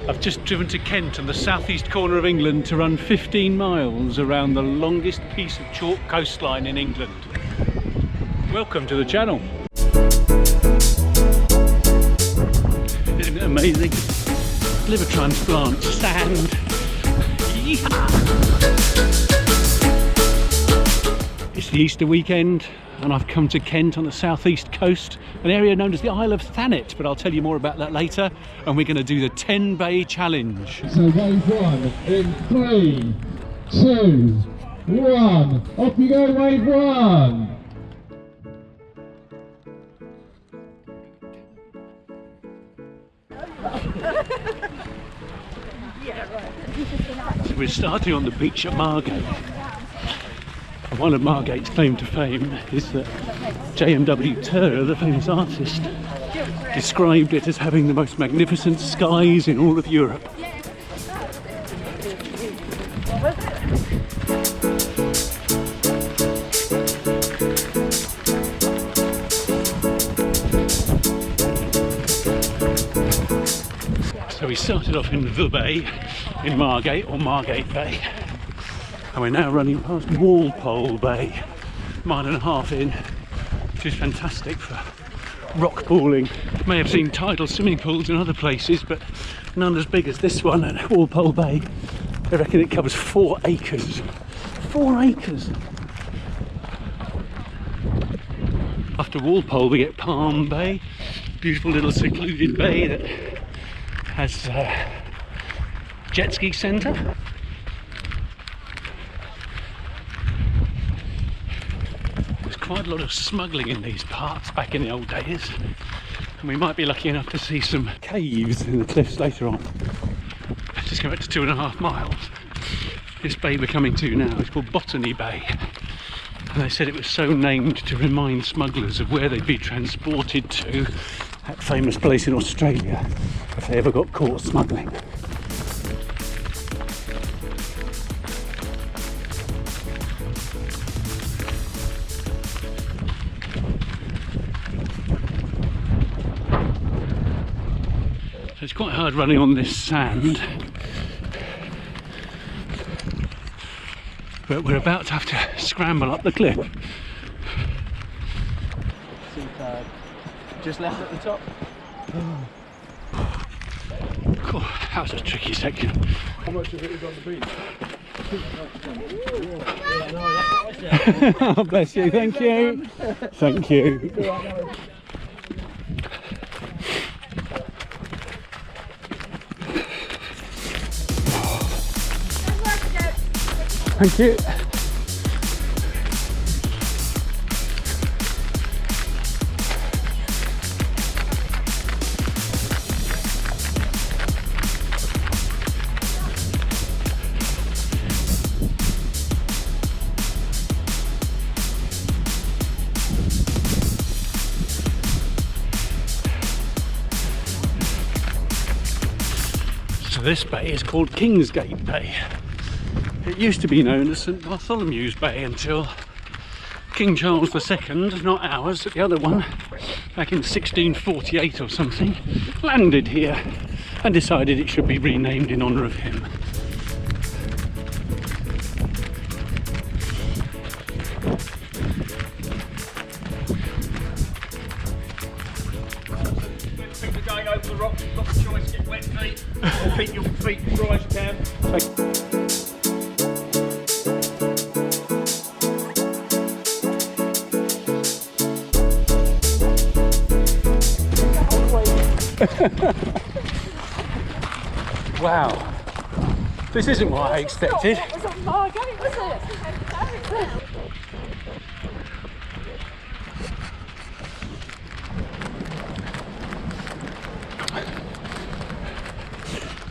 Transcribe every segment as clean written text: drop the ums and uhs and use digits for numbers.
I've just driven to Kent on the southeast corner of England to run 15 miles around the longest piece of chalk coastline in England. Welcome to the channel. Isn't it amazing? Liver transplant, sand. Yeehaw! It's the Easter weekend and I've come to Kent on the southeast coast, an area known as the Isle of Thanet, but I'll tell you more about that later. And we're going to do the 10 Bay Challenge. So wave one in 3, 2, 1. Off you go, wave one. So we're starting on the beach at Margate. One of Margate's claim to fame is that J.M.W. Turner, the famous artist, described it as having the most magnificent skies in all of Europe. So we started off in the bay, in Margate, or Margate Bay. And we're now running past Walpole Bay, mile and a half in, which is fantastic for rock pooling. You may have seen tidal swimming pools in other places, but none as big as this one at Walpole Bay. I reckon it covers 4 acres. 4 acres! After Walpole we get Palm Bay, beautiful little secluded bay that has a jet ski centre. Quite a lot of smuggling in these parts back in the old days, and we might be lucky enough to see some caves in the cliffs later on. Let's just go back to 2.5 miles. This bay we're coming to now is called Botany Bay, and they said it was so named to remind smugglers of where they'd be transported to, that famous place in Australia, if they ever got caught smuggling. It's quite hard running on this sand, but we're about to have to scramble up the cliff. Just left at the top. Cool. That was a tricky section. How much of it is on the beach? Oh, bless you, thank you. Thank you. Thank you. So this bay is called Kingsgate Bay. It used to be known as St Bartholomew's Bay until King Charles II, not ours, but the other one, back in 1648 or something, landed here and decided it should be renamed in honour of him. People going over the rocks, you've got the choice, get wet feet, or keep your feet as dry as you can. Wow, this isn't what I expected. It's not Margate, was it?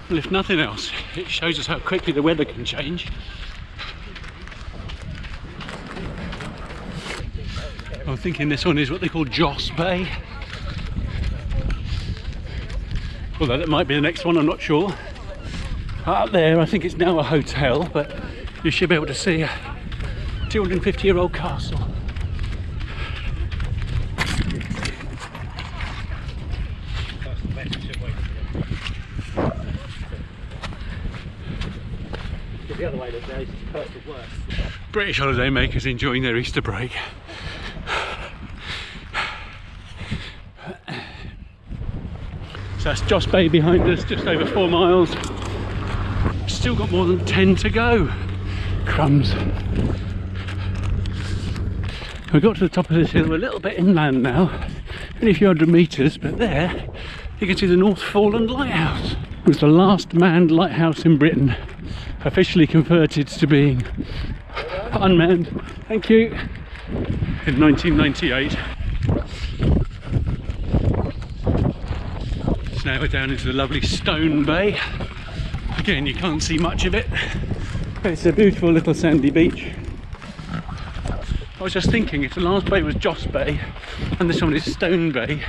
Well, if nothing else, it shows us how quickly the weather can change. I'm thinking this one is what they call Joss Bay. Although that might be the next one, I'm not sure. Up there, I think it's now a hotel, but you should be able to see a 250-year-old castle. But the other way that goes is perfect work. British holiday makers enjoying their Easter break. So that's Joss Bay behind us, just over 4 miles. Still got more than 10 to go. Crumbs. We got to the top of this hill, we're a little bit inland now, only a few hundred metres, but there you can see the North Foreland Lighthouse. It was the last manned lighthouse in Britain, officially converted to being unmanned, thank you, in 1998. So now we're down into the lovely Stone Bay. Again, you can't see much of it, but it's a beautiful little sandy beach. I was just thinking, if the last bay was Joss Bay and this one is Stone Bay,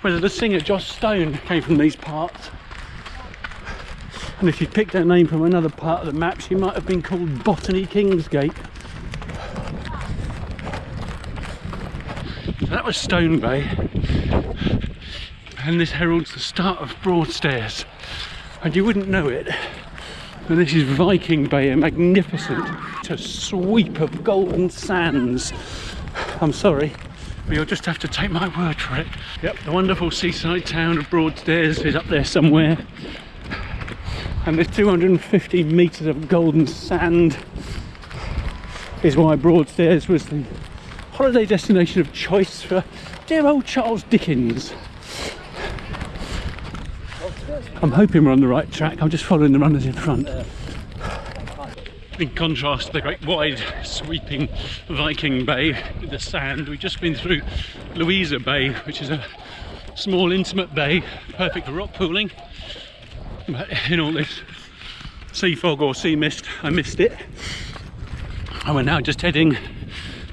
whether the singer Joss Stone came from these parts. And if you picked that name from another part of the map, she might have been called Botany Kingsgate. So that was Stone Bay. And this heralds the start of Broadstairs. And you wouldn't know it. And this is Viking Bay, a magnificent sweep of golden sands. I'm sorry, but you'll just have to take my word for it. Yep, the wonderful seaside town of Broadstairs is up there somewhere. And this 250 metres of golden sand is why Broadstairs was the holiday destination of choice for dear old Charles Dickens. I'm hoping we're on the right track, I'm just following the runners in front. In contrast to the great wide sweeping Viking Bay with the sand, we've just been through Louisa Bay, which is a small intimate bay, perfect for rock pooling. But in all this sea fog or sea mist, I missed it. And we're now just heading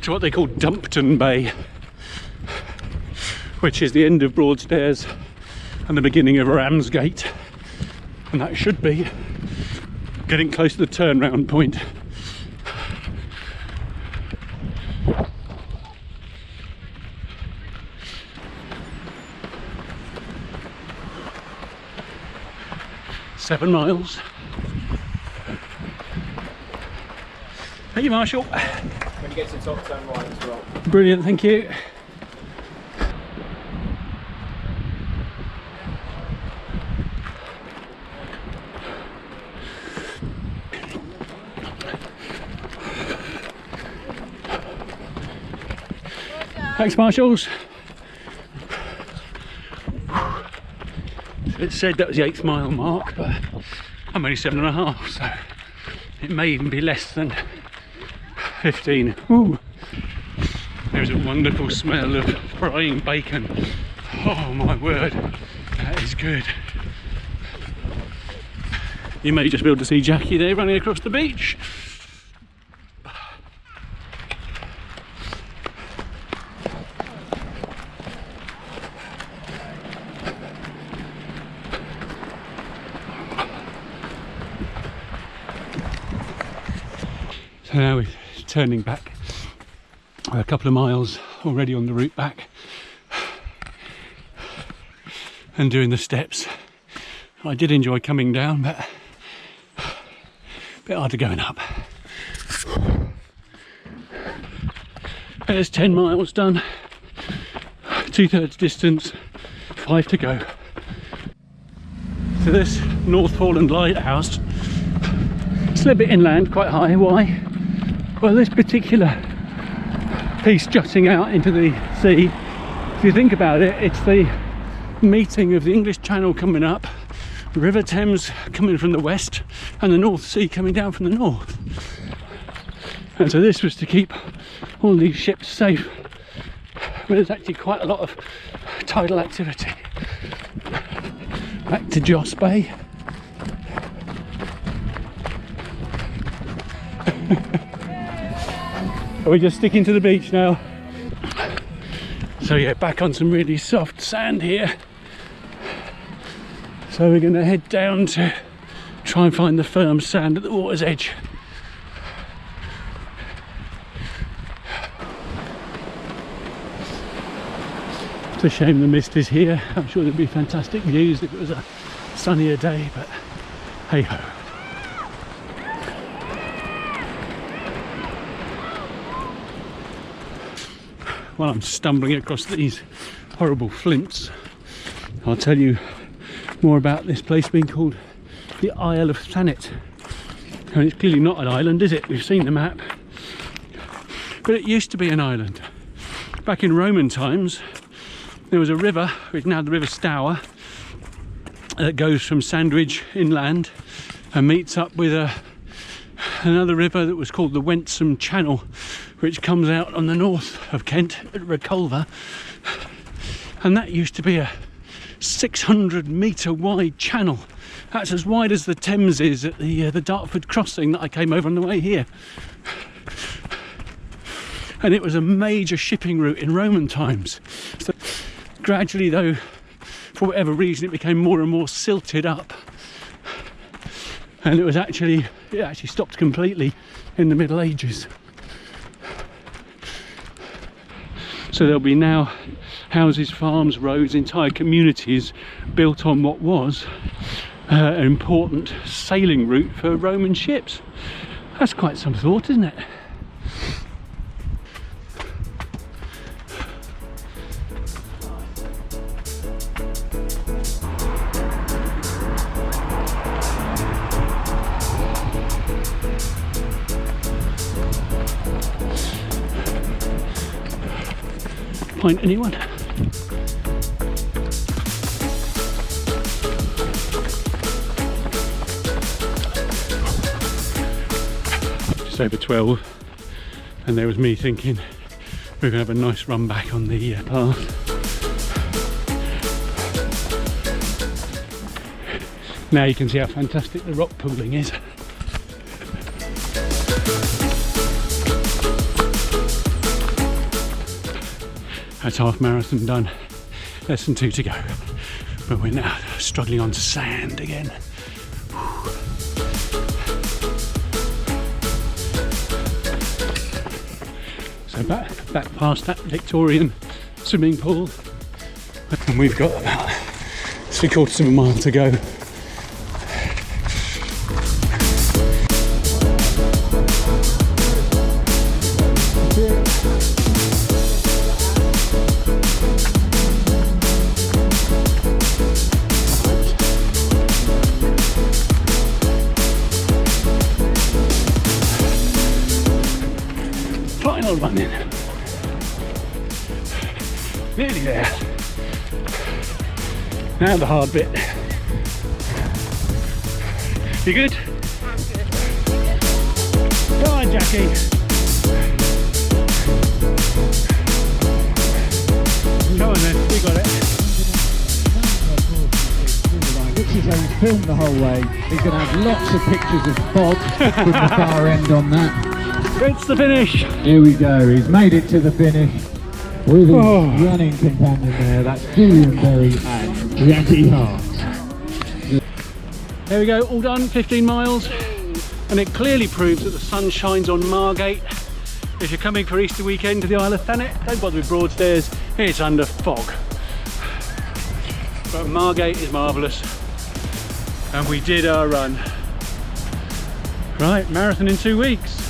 to what they call Dumpton Bay, which is the end of Broadstairs and the beginning of Ramsgate, and that should be getting close to the turnaround point. Seven miles. Thank you, Marshall. When you get to the top, turn right as well. Brilliant, thank you. Thanks, Marshals. It said that was the 8th mile mark, but I'm only 7.5, so it may even be less than 15. Ooh. There's a wonderful smell of frying bacon. Oh my word, that is good. You may just be able to see Jackie there running across the beach. So now we're turning back. We're a couple of miles already on the route back and doing the steps. I did enjoy coming down, but a bit harder going up. There's 10 miles done, 2/3 distance, 5 to go. So this North Foreland Lighthouse, it's a little bit inland, quite high. Why? Well, this particular piece jutting out into the sea, if you think about it, it's the meeting of the English Channel coming up, River Thames coming from the west, and the North Sea coming down from the north. And so this was to keep all these ships safe. But there's actually quite a lot of tidal activity. Back to Joss Bay. Are we just sticking to the beach now? So yeah, back on some really soft sand here. So we're going to head down to try and find the firm sand at the water's edge. It's a shame the mist is here. I'm sure there'd be fantastic views if it was a sunnier day, but hey ho. while I'm stumbling across these horrible flints, I'll tell you more about this place being called the Isle of Thanet. And it's clearly not an island, is it? We've seen the map. But it used to be an island. Back in Roman times, there was a river, which is now the River Stour, that goes from Sandwich inland and meets up with another river that was called the Wensum Channel, which comes out on the north of Kent at Reculver. And that used to be a 600-metre wide channel. That's as wide as the Thames is at the Dartford crossing that I came over on the way here. And it was a major shipping route in Roman times. So gradually though, for whatever reason, it became more and more silted up. And it actually stopped completely in the Middle Ages. So there'll be now houses, farms, roads, entire communities built on what was an important sailing route for Roman ships. That's quite some thought, isn't it? Find anyone? Just over 12, and there was me thinking we're going to have a nice run back on the path. Now you can see how fantastic the rock pooling is. That's half marathon done, less than 2 to go, but we're now struggling onto sand again. Whew. So back past that Victorian swimming pool, and we've got about 3/4 of a mile to go. Running. Nearly there. Now the hard bit. You good? I'm good. Come on, Jackie. Come on then, we got it. Which is how he's filmed the whole way. He's going to have lots of pictures of fog from the far end on that. It's the finish. Here we go, he's made it to the finish with his running companion there. That's Julian Berry and Jackie Hart. There we go, all done, 15 miles. And it clearly proves that the sun shines on Margate. If you're coming for Easter weekend to the Isle of Thanet, don't bother with Broadstairs, it's under fog. But Margate is marvellous. And we did our run. Right, marathon in 2 weeks.